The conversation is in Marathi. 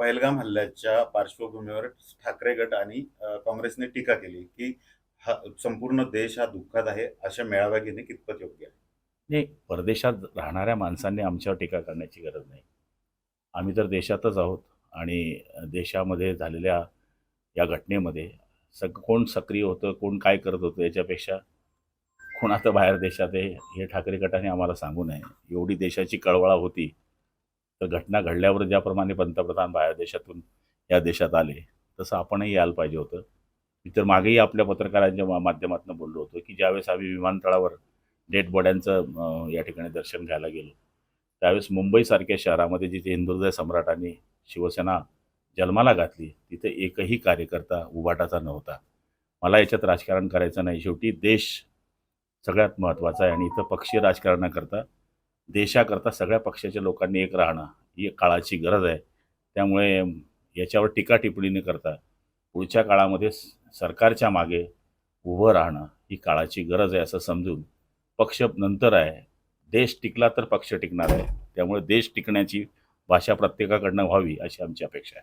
पहलगाम हल्ल्याच्या पार्श्वभूमीवर ठाकरे गट आणि काँग्रेसने टीका केली, की हा संपूर्ण देश हा दुःखात आहे, अशा मेळाव्या घेणे कितपत योग्य आहे? नाही, परदेशात राहणाऱ्या माणसांनी आमच्यावर टीका करण्याची गरज नाही. आम्ही तर देशातच आहोत आणि देशामध्ये झालेल्या या घटनेमध्ये कोण सक्रिय होतं, कोण काय करत होतं याच्यापेक्षा कोण आता बाहेर देशात आहे, हे ठाकरे गटाने आम्हाला सांगू नये. एवढी देशाची कळवळा होती, तर घटना घडल्यावर ज्याप्रमाणे पंतप्रधान बाहेर देशातून या देशात आले, तसं आपणही यायला पाहिजे होतं. मी तर मागेही आपल्या पत्रकारांच्या माध्यमातून बोललो होतो, की ज्यावेळेस आम्ही विमानतळावर डेड बॉड्यांचं या ठिकाणी दर्शन घ्यायला गेलो, त्यावेळेस मुंबईसारख्या शहरामध्ये जिथे हिंदुहृदय सम्राटांनी शिवसेना जन्माला घातली, तिथे एकही कार्यकर्ता उभाटाचा नव्हता. मला याच्यात राजकारण करायचं नाही. शेवटी देश सगळ्यात महत्त्वाचा आहे आणि इथं पक्षीय राजकारणाकरता, देशाकरता सगळ्या पक्षाच्या लोकांनी एक राहणं ही काळाची गरज आहे. त्यामुळे याच्यावर टीका-टिप्पणी न करता पुढच्या काळामध्ये सरकारच्या मागे उभं राहणं ही काळाची गरज आहे असं समजून पक्ष नंतर आहे. देश टिकला तर पक्ष टिकणार आहे. त्यामुळे देश टिकण्याची भाषा प्रत्येकाकडनं व्हावी अशी आमची अपेक्षा आहे.